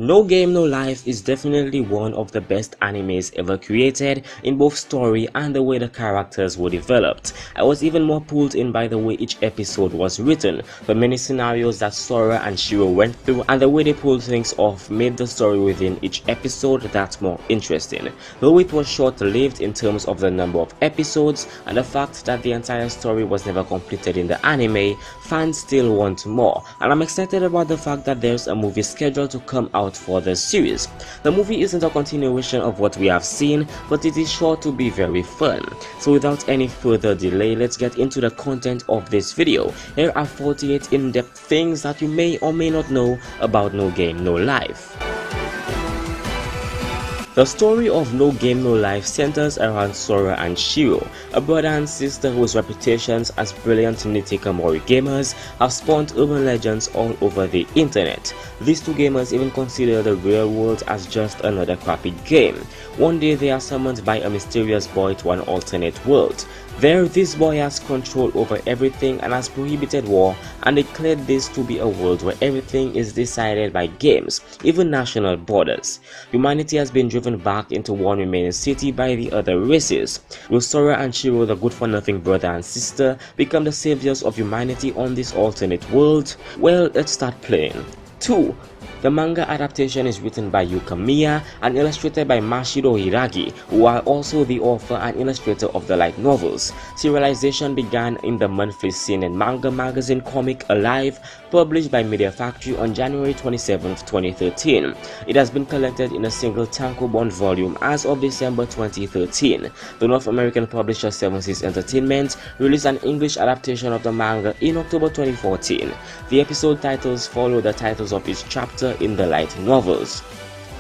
No Game No Life is definitely one of the best animes ever created in both story and the way the characters were developed. I was even more pulled in by the way each episode was written. The many scenarios that Sora and Shiro went through and the way they pulled things off made the story within each episode that more interesting. Though it was short-lived in terms of the number of episodes and the fact that the entire story was never completed in the anime, fans still want more, and I'm excited about the fact that there's a movie scheduled to come out for the series. The movie isn't a continuation of what we have seen, but it is sure to be very fun. So without any further delay, let's get into the content of this video. Here are 48 in-depth things that you may or may not know about No Game No Life. The story of No Game No Life centers around Sora and Shiro, a brother and sister whose reputations as brilliant Nitikamori gamers have spawned urban legends all over the internet. These two gamers even consider the real world as just another crappy game. One day they are summoned by a mysterious boy to an alternate world. There, this boy has control over everything and has prohibited war and declared this to be a world where everything is decided by games, even national borders. Humanity has been driven back into one remaining city by the other races. Will Sora and Shiro, the good-for-nothing brother and sister, become the saviors of humanity on this alternate world? Well, let's start playing. 2. The manga adaptation is written by Yuka Miya and illustrated by Masahiro Hiragi, who are also the author and illustrator of the light novels. Serialization began in the monthly seinen manga magazine Comic Alive, published by Media Factory on January 27, 2013. It has been collected in a single tankobon volume as of December 2013. The North American publisher Seven Seas Entertainment released an English adaptation of the manga in October 2014. The episode titles follow the titles of each chapter in the light novels.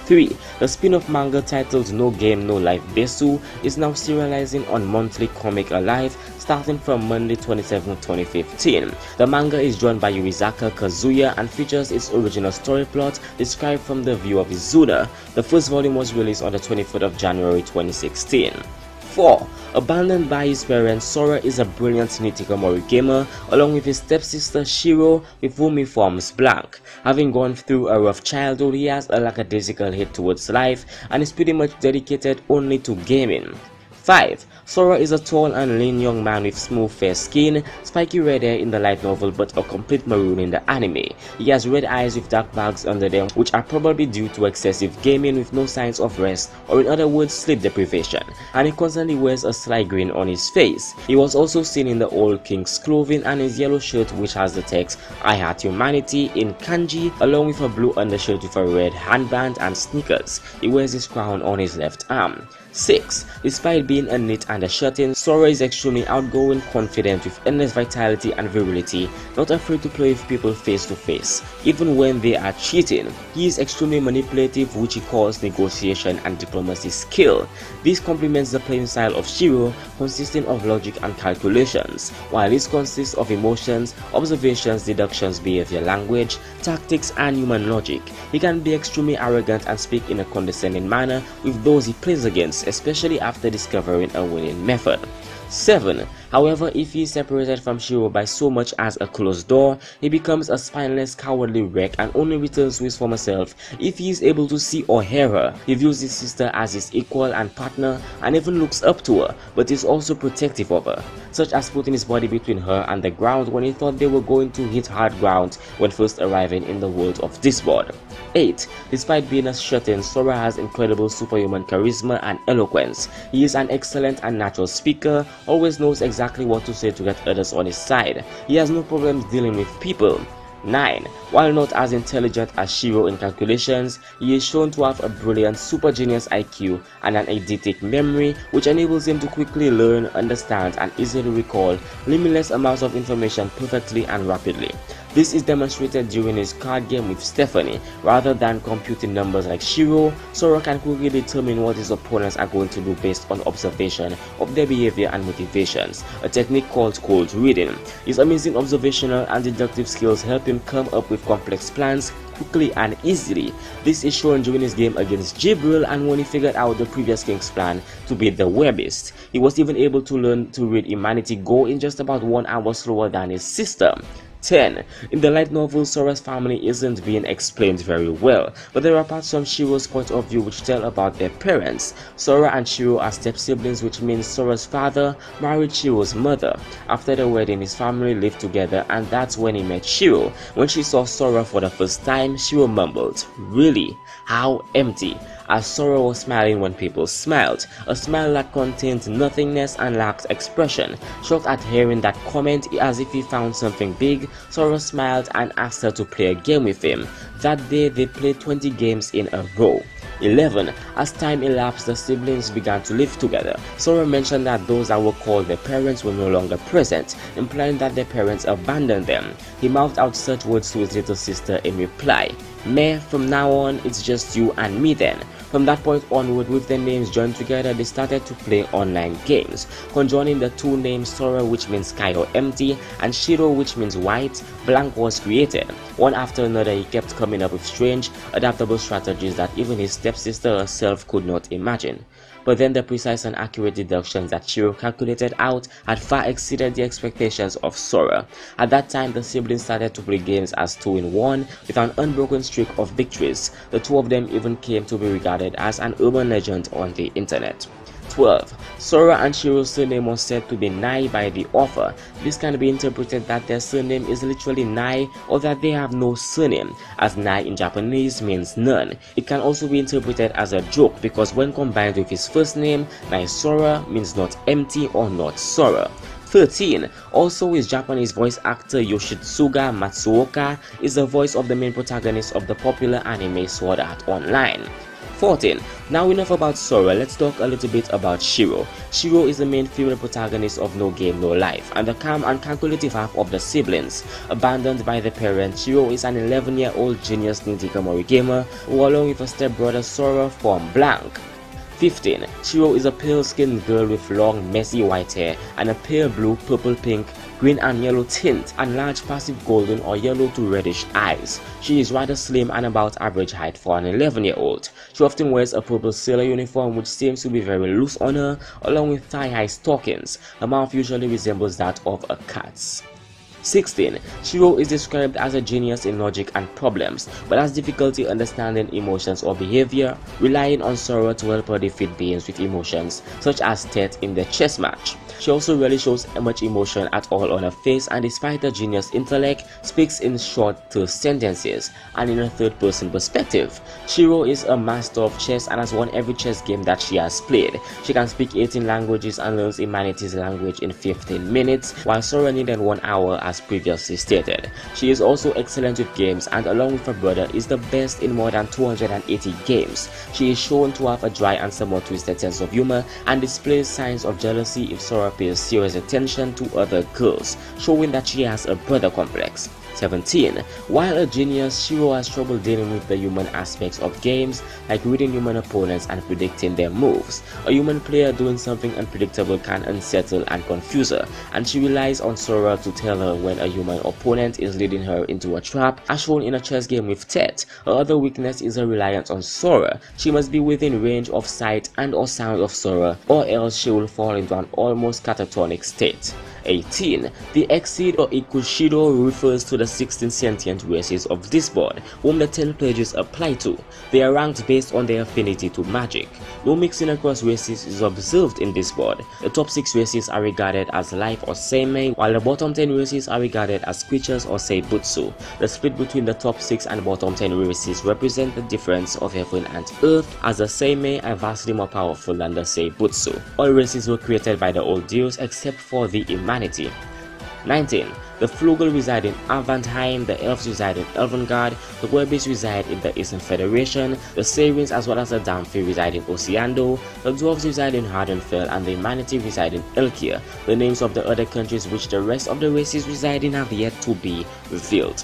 3. The spin-off manga titled No Game No Life Besu is now serializing on monthly Comic Alive starting from Monday 27, 2015. The manga is drawn by Yurizaka Kazuya and features its original story plot described from the view of Izuna. The first volume was released on the 23rd of January 2016. 4. Abandoned by his parents, Sora is a brilliant Nitikamori gamer along with his stepsister Shiro, with whom he forms Blank. Having gone through a rough childhood, he has a lackadaisical head towards life and is pretty much dedicated only to gaming. 5. Sora is a tall and lean young man with smooth fair skin, spiky red hair in the light novel but a complete maroon in the anime. He has red eyes with dark bags under them, which are probably due to excessive gaming with no signs of rest, or in other words sleep deprivation, and he constantly wears a sly grin on his face. He was also seen in the Old King's clothing and his yellow shirt which has the text "I Heart Humanity" in kanji, along with a blue undershirt with a red handband and sneakers. He wears his crown on his left arm. 6. Despite being a knit and a shut-in, Sora is extremely outgoing, confident with endless vitality and virility, not afraid to play with people face to face, even when they are cheating. He is extremely manipulative, which he calls negotiation and diplomacy skill. This complements the playing style of Shiro, consisting of logic and calculations, while this consists of emotions, observations, deductions, behavior, language, tactics, and human logic. He can be extremely arrogant and speak in a condescending manner with those he plays against, especially after discovering a winning method. 7. However, if he is separated from Shiro by so much as a closed door, he becomes a spineless, cowardly wreck and only returns to his former self if he is able to see or hear her. He views his sister as his equal and partner and even looks up to her, but is also protective of her, such as putting his body between her and the ground when he thought they were going to hit hard ground when first arriving in the world of Disboard. 8. Despite being a shut-in, Sora has incredible superhuman charisma and eloquence. He is an excellent and natural speaker, always knows exactly what to say to get others on his side. He has no problems dealing with people. 9. While not as intelligent as Shiro in calculations, he is shown to have a brilliant super genius IQ and an eidetic memory which enables him to quickly learn, understand, and easily recall limitless amounts of information perfectly and rapidly. This is demonstrated during his card game with Stephanie. Rather than computing numbers like Shiro, Sora can quickly determine what his opponents are going to do based on observation of their behavior and motivations, a technique called cold reading. His amazing observational and deductive skills help him come up with complex plans quickly and easily. This is shown during his game against Jibril and when he figured out the previous king's plan to beat the Webbist. He was even able to learn to read humanity go in just about 1 hour slower than his sister. 10. In the light novel, Sora's family isn't being explained very well, but there are parts from Shiro's point of view which tell about their parents. Sora and Shiro are step-siblings, which means Sora's father married Shiro's mother. After the wedding, his family lived together, and that's when he met Shiro. When she saw Sora for the first time, Shiro mumbled, "Really? How empty?" As Sora was smiling when people smiled, a smile that contained nothingness and lacked expression. Shocked at hearing that comment as if he found something big, Sora smiled and asked her to play a game with him. That day they played 20 games in a row. 11. As time elapsed, the siblings began to live together. Sora mentioned that those that were called their parents were no longer present, implying that their parents abandoned them. He mouthed out such words to his little sister in reply. "Meh, from now on, it's just you and me then." From that point onward, with their names joined together, they started to play online games. Conjoining the two names, Sora, which means sky or empty, and Shiro, which means white, blank was created. One after another, he kept coming up with strange, adaptable strategies that even his stepsister herself could not imagine. But then the precise and accurate deductions that Shiro calculated out had far exceeded the expectations of Sora. At that time, the siblings started to play games as 2-in-1 with an unbroken streak of victories. The two of them even came to be regarded as an urban legend on the internet. 12. Sora and Shiro's surname was said to be Nai by the author. This can be interpreted that their surname is literally Nai, or that they have no surname, as Nai in Japanese means none. It can also be interpreted as a joke because when combined with his first name, Nai Sora means not empty or not Sora. 13. Also, his Japanese voice actor Yoshitsuga Matsuoka is the voice of the main protagonist of the popular anime Sword Art Online. 14. Now enough about Sora, let's talk a little bit about Shiro. Shiro is the main female protagonist of No Game No Life and the calm and calculative half of the siblings. Abandoned by the parents, Shiro is an 11-year-old genius Ninjakamori gamer who, along with her stepbrother Sora, form Blank. 15. Shiro is a pale-skinned girl with long, messy white hair and a pale blue, purple, pink, green and yellow tint and large passive golden or yellow to reddish eyes. She is rather slim and about average height for an 11-year-old. She often wears a purple sailor uniform which seems to be very loose on her, along with thigh-high stockings. Her mouth usually resembles that of a cat's. 16. Shiro is described as a genius in logic and problems, but has difficulty understanding emotions or behavior, relying on Sora to help her defeat beings with emotions, such as Tet in the chess match. She also rarely shows much emotion at all on her face, and despite her genius intellect, speaks in short, terse sentences and in a third-person perspective. Shiro is a master of chess and has won every chess game that she has played. She can speak 18 languages and learns humanities language in 15 minutes, while Sora needed 1 hour as previously stated. She is also excellent with games and, along with her brother, is the best in more than 280 games. She is shown to have a dry and somewhat twisted sense of humor and displays signs of jealousy if Sora pays serious attention to other girls, showing that she has a brother complex. 17. While a genius, Shiro has trouble dealing with the human aspects of games, like reading human opponents and predicting their moves. A human player doing something unpredictable can unsettle and confuse her, and she relies on Sora to tell her when a human opponent is leading her into a trap, as shown in a chess game with Tet. Her other weakness is her reliance on Sora. She must be within range of sight and or sound of Sora, or else she will fall into an almost catatonic state. 18. The Exceed or Ikushiro refers to the 16 sentient races of this board, whom the 10 pledges apply to. They are ranked based on their affinity to magic. No mixing across races is observed in this board. The top 6 races are regarded as life or seimei, while the bottom 10 races are regarded as creatures or seibutsu. The split between the top 6 and bottom 10 races represent the difference of heaven and earth, as the seimei are vastly more powerful than the seibutsu. All races were created by the old deus except for the humanity. 19. The Flugel reside in Avantheim, the Elves reside in Elvengard, the Werbis reside in the Eastern Federation, the Sarins as well as the Damfi reside in Oceando, the Dwarves reside in Hardenfell, and the Humanity reside in Elkir. The names of the other countries which the rest of the races reside in have yet to be revealed.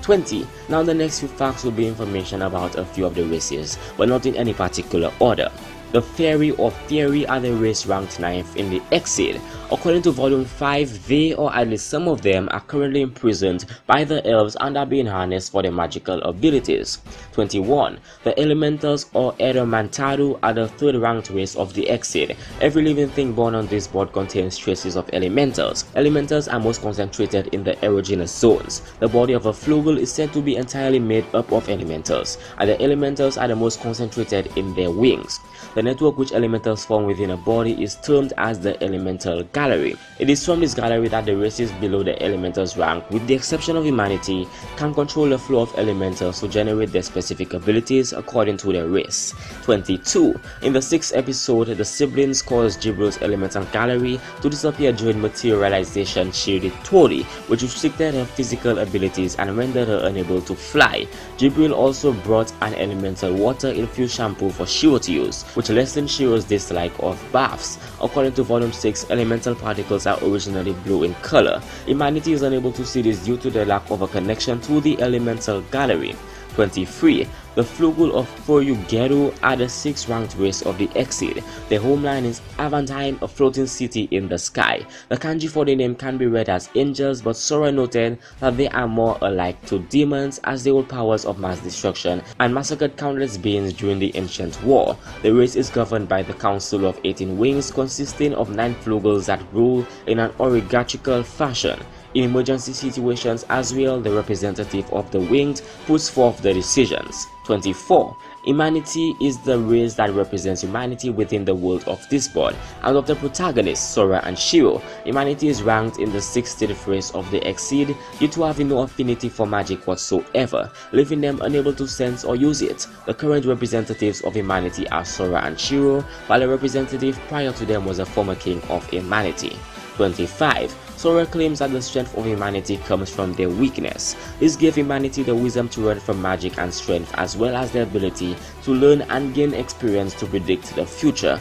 20. Now the next few facts will be information about a few of the races, but not in any particular order. The Fairy or Theory are the race ranked 9th in the Exceed. According to Volume 5, they, or at least some of them, are currently imprisoned by the elves and are being harnessed for their magical abilities. 21. The Elementals or Edomantaru are the 3rd ranked race of the Exceed. Every living thing born on this board contains traces of elementals. Elementals are most concentrated in the erogenous zones. The body of a flugel is said to be entirely made up of elementals, and the elementals are the most concentrated in their wings. The network which elementals form within a body is termed as the elemental gallery. It is from this gallery that the races below the elementals rank, with the exception of humanity, can control the flow of elementals to generate their specific abilities according to their race. 22. In the 6th episode, the siblings cause Jibril's elemental gallery to disappear during materialization shielded Tori, which restricted her physical abilities and rendered her unable to fly. Jibril also brought an elemental water-infused shampoo for Shiro to use, which lessened Shiro's dislike of baths. According to Volume 6, elemental particles are originally blue in color. Humanity is unable to see this due to the lack of a connection to the elemental gallery. 23. The Flugel of Furyugeru are the 6th ranked race of the Exceed. Their homeland is Avantime, a floating city in the sky. The kanji for the name can be read as angels, but Sora noted that they are more alike to demons, as they hold powers of mass destruction and massacred countless beings during the ancient war. The race is governed by the Council of 18 Wings, consisting of 9 Flugels that rule in an oligarchical fashion. In emergency situations as well, the representative of the winged puts forth the decisions. 24. Humanity is the race that represents humanity within the world of this board, and of the protagonists, Sora and Shiro. Humanity is ranked in the 60th race of the Exceed due to having no affinity for magic whatsoever, leaving them unable to sense or use it. The current representatives of humanity are Sora and Shiro, while the representative prior to them was a former king of humanity. 25. Sora claims that the strength of humanity comes from their weakness. This gave humanity the wisdom to learn from magic and strength, as well as the ability to learn and gain experience to predict the future.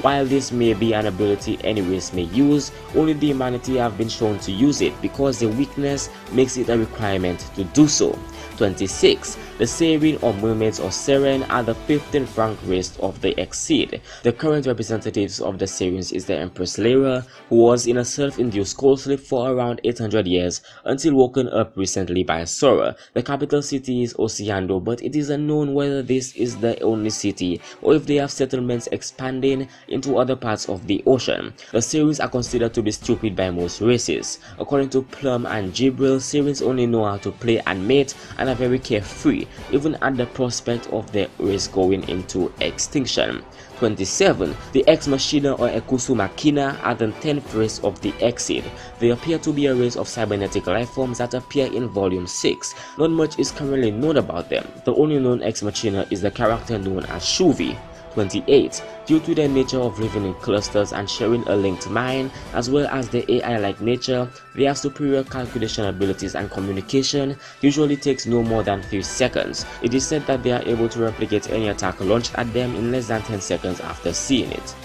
While this may be an ability any race may use, only the humanity have been shown to use it because their weakness makes it a requirement to do so. 26. The Siren or Mermaids or Siren are the 15th ranked race of the Exceed. The current representatives of the Sirens is the Empress Lyra, who was in a self-induced cold sleep for around 800 years until woken up recently by Sora. The capital city is Oceando, but it is unknown whether this is the only city or if they have settlements expanding into other parts of the ocean. The Sirens are considered to be stupid by most races. According to Plum and Jibril, Sirens only know how to play and mate and are very carefree, even at the prospect of their race going into extinction. 27. The Ex Machina or Ekusu Machina are the 10th race of the Exceed. They appear to be a race of cybernetic lifeforms that appear in Volume 6. Not much is currently known about them. The only known Ex Machina is the character known as Shuvi. 28. Due to their nature of living in clusters and sharing a linked mind, as well as their AI-like nature, they have superior calculation abilities, and communication usually takes no more than 5 seconds. It is said that they are able to replicate any attack launched at them in less than 10 seconds after seeing it.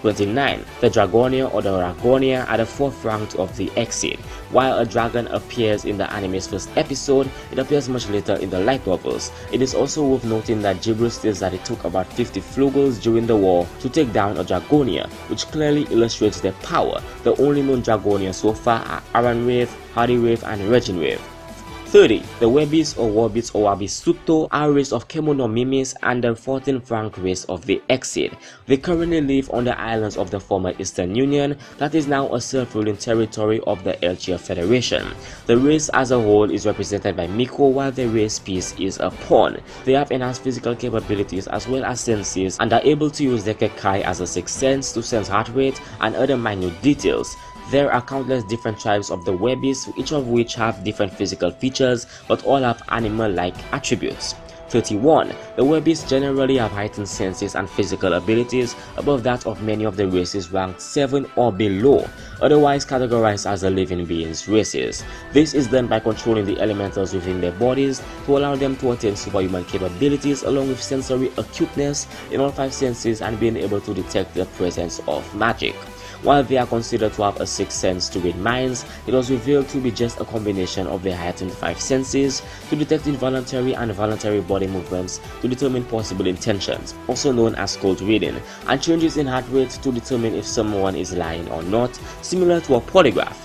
29. The Dragonia or the Ragonia are the 4th ranked of the Exceed. While a dragon appears in the anime's first episode, it appears much later in the light novels. It is also worth noting that Jibril states that it took about 50 Flugels during the war to take down a Dragonia, which clearly illustrates their power. The only known Dragonia so far are Aranwave, Hardy-Wave, and Reginwave. 30. The Webis or Wobits or Wabisuto are a race of Kemonomimis and the 14th ranked race of the Exceed. They currently live on the islands of the former Eastern Union that is now a self-ruling territory of the Elchia Federation. The race as a whole is represented by Miko, while the race piece is a pawn. They have enhanced physical capabilities as well as senses and are able to use their Kekai as a sixth sense to sense heart rate and other minute details. There are countless different tribes of the Webis, each of which have different physical features but all have animal-like attributes. 31. The Webis generally have heightened senses and physical abilities above that of many of the races ranked 7 or below, otherwise categorized as the living beings races. This is done by controlling the elementals within their bodies to allow them to attain superhuman capabilities along with sensory acuteness in all 5 senses and being able to detect the presence of magic. While they are considered to have a sixth sense to read minds, it was revealed to be just a combination of their heightened 5 senses to detect involuntary and voluntary body body movements to determine possible intentions, also known as cold reading, and changes in heart rate to determine if someone is lying or not, similar to a polygraph.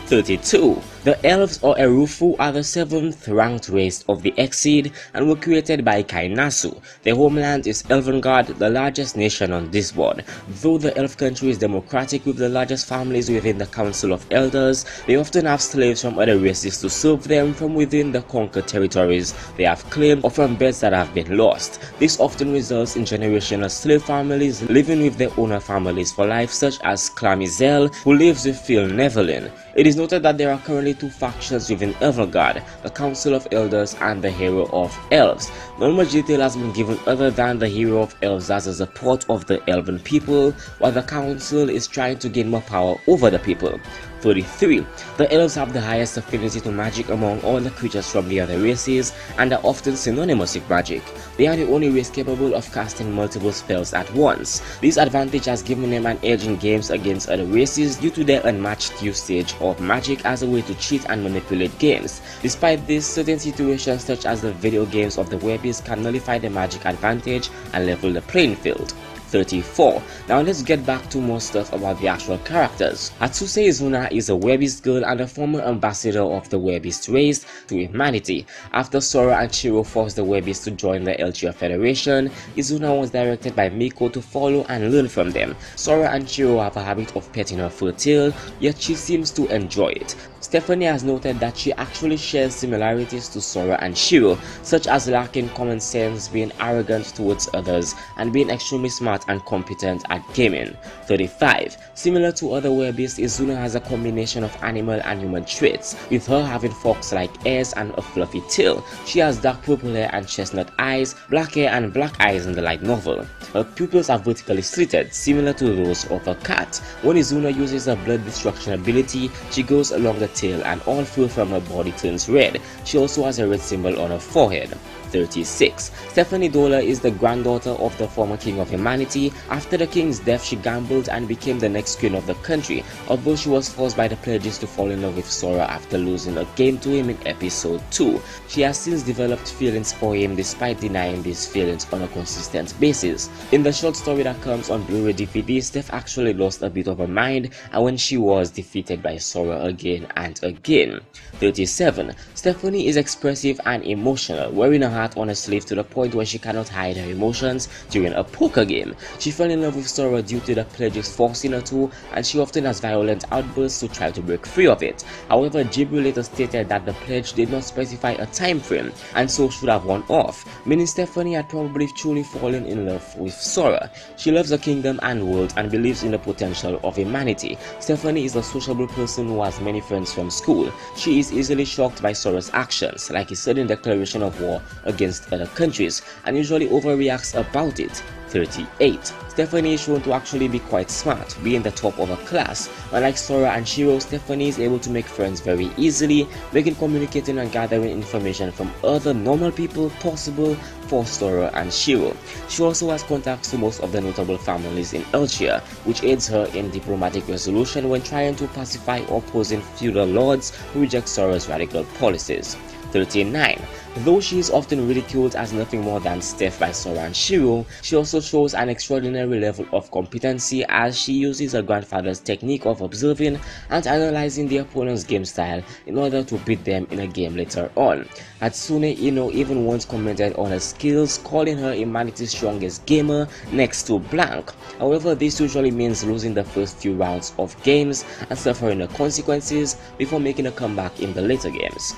32. The elves or Erufu are the 7th ranked race of the Exceed and were created by Kainasu. Their homeland is Elvengard, the largest nation on this board. Though the elf country is democratic with the largest families within the Council of Elders, they often have slaves from other races to serve them from within the conquered territories they have claimed or from beds that have been lost. This often results in generational slave families living with their owner families for life, such as Clamizel, who lives with Phil Nevelin. It is noted that there are currently 2 factions within Elvengard, the Council of Elders and the Hero of Elves. Not much detail has been given other than the Hero of Elves as a support of the Elven people, while the Council is trying to gain more power over the people. 33. The elves have the highest affinity to magic among all the creatures from the other races and are often synonymous with magic. They are the only race capable of casting multiple spells at once. This advantage has given them an edge in games against other races due to their unmatched usage of magic as a way to cheat and manipulate games. Despite this, certain situations such as the video games of the Webbies can nullify the magic advantage and level the playing field. 34. Now let's get back to more stuff about the actual characters. Atsuse Izuna is a Webbeast girl and a former ambassador of the Webbeast race to humanity. After Sora and Shiro forced the Webbeast to join the Eltria Federation, Izuna was directed by Miko to follow and learn from them. Sora and Shiro have a habit of petting her fur tail, yet she seems to enjoy it. Stephanie has noted that she actually shares similarities to Sora and Shiro, such as lacking common sense, being arrogant towards others, and being extremely smart and competent at gaming. 35. Similar to other Webbeasts, Izuna has a combination of animal and human traits, with her having fox-like ears and a fluffy tail. She has dark purple hair and chestnut eyes, black hair and black eyes in the light novel. Her pupils are vertically slitted, similar to those of a cat. When Izuna uses her blood destruction ability, she goes along the tail and all fur from her body turns red. She also has a red symbol on her forehead. 36. Stephanie Dola is the granddaughter of the former king of humanity. After the king's death, she gambled and became the next queen of the country, although she was forced by the pledges to fall in love with Sora after losing a game to him in episode 2. She has since developed feelings for him despite denying these feelings on a consistent basis. In the short story that comes on Blu-ray DVD, Steph actually lost a bit of her mind and when she was defeated by Sora again and again. 37. Stephanie is expressive and emotional, wearing her heart on her sleeve to the point where she cannot hide her emotions during a poker game. She fell in love with Sora due to the pledges forcing her to, and she often has violent outbursts to try to break free of it. However, Ghibli later stated that the pledge did not specify a time frame, and so should have worn off, meaning Stephanie had probably truly fallen in love with Sora. She loves the kingdom and world and believes in the potential of humanity. Stephanie is a sociable person who has many friends from school. She is easily shocked by Sora's actions, like his sudden declaration of war against other countries, and usually overreacts about it. 38. Stephanie is shown to actually be quite smart, being the top of her class. Unlike Sora and Shiro, Stephanie is able to make friends very easily, making communicating and gathering information from other normal people possible for Sora and Shiro. She also has contacts to most of the notable families in Eltria, which aids her in diplomatic resolution when trying to pacify opposing feudal lords who reject Sora's radical policies. 39. Though she is often ridiculed as nothing more than Steph by Sora and Shiro, she also shows an extraordinary level of competency as she uses her grandfather's technique of observing and analyzing the opponent's game style in order to beat them in a game later on. Hatsune Ino even once commented on her skills, calling her humanity's strongest gamer next to blank. However, this usually means losing the first few rounds of games and suffering the consequences before making a comeback in the later games.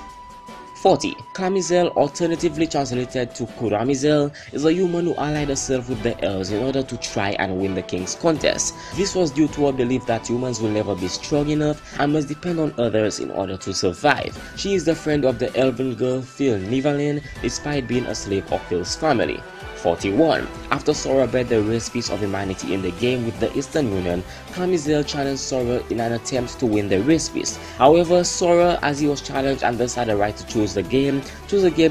40. Clamizel, alternatively translated to Kuramizel, is a human who allied herself with the elves in order to try and win the king's contest. This was due to a belief that humans will never be strong enough and must depend on others in order to survive. She is the friend of the elven girl Phil Nevelin, despite being a slave of Phil's family. 41. After Sora bet the race piece of humanity in the game with the Eastern Union, Clamizel challenged Sora in an attempt to win the race piece. However, Sora, as he was challenged and thus had the right to choose a game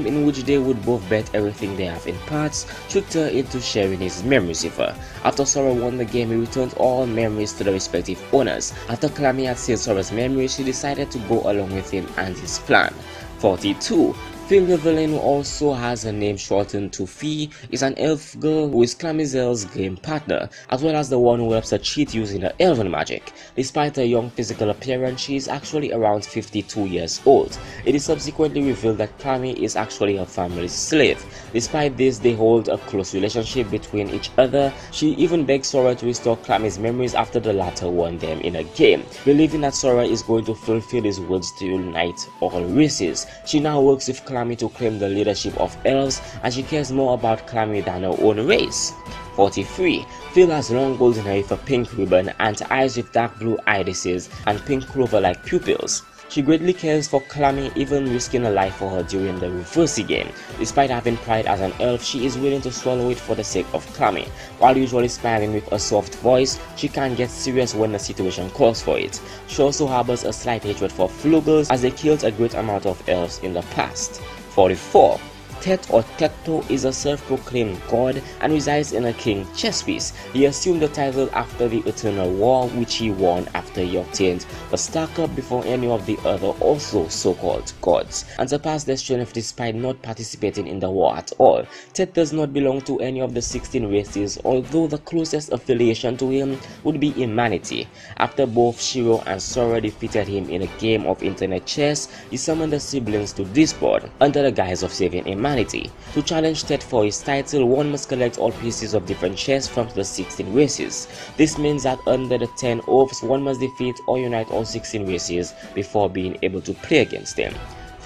in which they would both bet everything they have in parts, tricked her into sharing his memories with her. After Sora won the game, he returned all memories to the respective owners. After Clami had seen Sora's memories, she decided to go along with him and his plan. 42. Phil, the villain who also has her name shortened to Fee, is an elf girl who is Clamizell's game partner, as well as the one who helps her cheat using her elven magic. Despite her young physical appearance, she is actually around 52 years old. It is subsequently revealed that Clammy is actually her family's slave. Despite this, they hold a close relationship between each other. She even begs Sora to restore Clammy's memories after the latter won them in a game. Believing that Sora is going to fulfill his words to unite all races, she now works with Clammy to claim the leadership of elves, and she cares more about Clammy than her own race. 43. Phil has long golden hair with a pink ribbon and eyes with dark blue irises and pink clover-like pupils. She greatly cares for Clammy, even risking her life for her during the Reversi game. Despite having pride as an elf, she is willing to swallow it for the sake of Clammy. While usually smiling with a soft voice, she can get serious when the situation calls for it. She also harbors a slight hatred for Flugels, as they killed a great amount of elves in the past. 44. Tet or Tetto is a self-proclaimed god and resides in a king chess piece. He assumed the title after the Eternal War, which he won after he obtained the Star Cup before any of the other also so-called gods, and surpassed their strength despite not participating in the war at all. Tet does not belong to any of the 16 races, although the closest affiliation to him would be humanity. After both Shiro and Sora defeated him in a game of internet chess, he summoned the siblings to Discord under the guise of saving humanity. To challenge Tet for his title, one must collect all pieces of different chess from the 16 races. This means that under the 10 oaths, one must defeat or unite all 16 races before being able to play against them.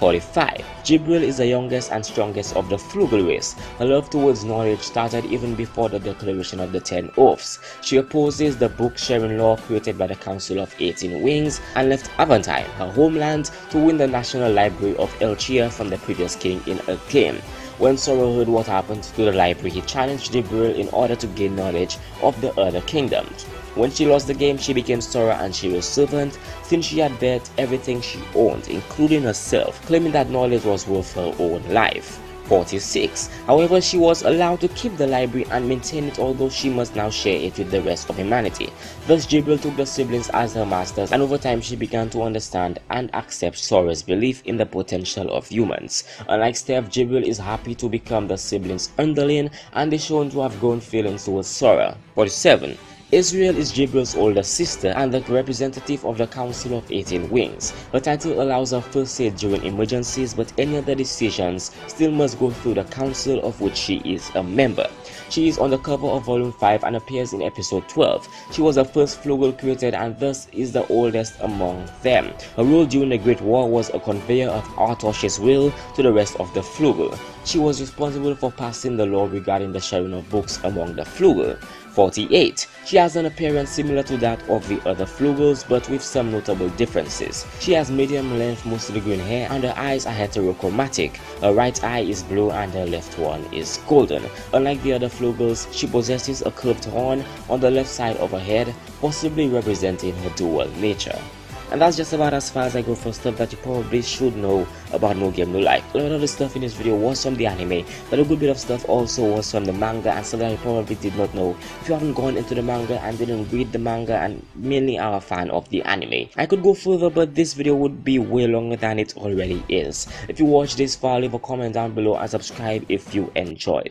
45. Jibril is the youngest and strongest of the Flugel race. Her love towards knowledge started even before the declaration of the 10 Oaths. She opposes the book-sharing law created by the Council of 18 Wings and left Avantine, her homeland, to win the National Library of Elchia from the previous king in a game. When Sora heard what happened to the library, he challenged Jibril in order to gain knowledge of the other kingdoms. When she lost the game, she became Sora and Shiro's servant, since she had bet everything she owned, including herself, claiming that knowledge was worth her own life. 46. However, she was allowed to keep the library and maintain it, although she must now share it with the rest of humanity. Thus, Jibril took the siblings as her masters, and over time she began to understand and accept Sora's belief in the potential of humans. Unlike Steph, Jibril is happy to become the siblings' underling, and is shown to have grown feelings towards Sora. 47. Israel is Jibril's older sister and the representative of the Council of 18 Wings. Her title allows her first say during emergencies, but any other decisions still must go through the council, of which she is a member. She is on the cover of Volume 5 and appears in Episode 12. She was the first Flugel created and thus is the oldest among them. Her role during the Great War was a conveyor of Artosh's will to the rest of the Flugel. She was responsible for passing the law regarding the sharing of books among the Flugel. 48. She has an appearance similar to that of the other Flugels, but with some notable differences. She has medium length, mostly green hair, and her eyes are heterochromatic. Her right eye is blue and her left one is golden. Unlike the other Flugels, she possesses a curved horn on the left side of her head, possibly representing her dual nature. And that's just about as far as I go for stuff that you probably should know about No Game No Life. A lot of the stuff in this video was from the anime, but a good bit of stuff also was from the manga and stuff that you probably did not know if you haven't gone into the manga and didn't read the manga and mainly are a fan of the anime. I could go further, but this video would be way longer than it already is. If you watched this far, leave a comment down below and subscribe if you enjoyed.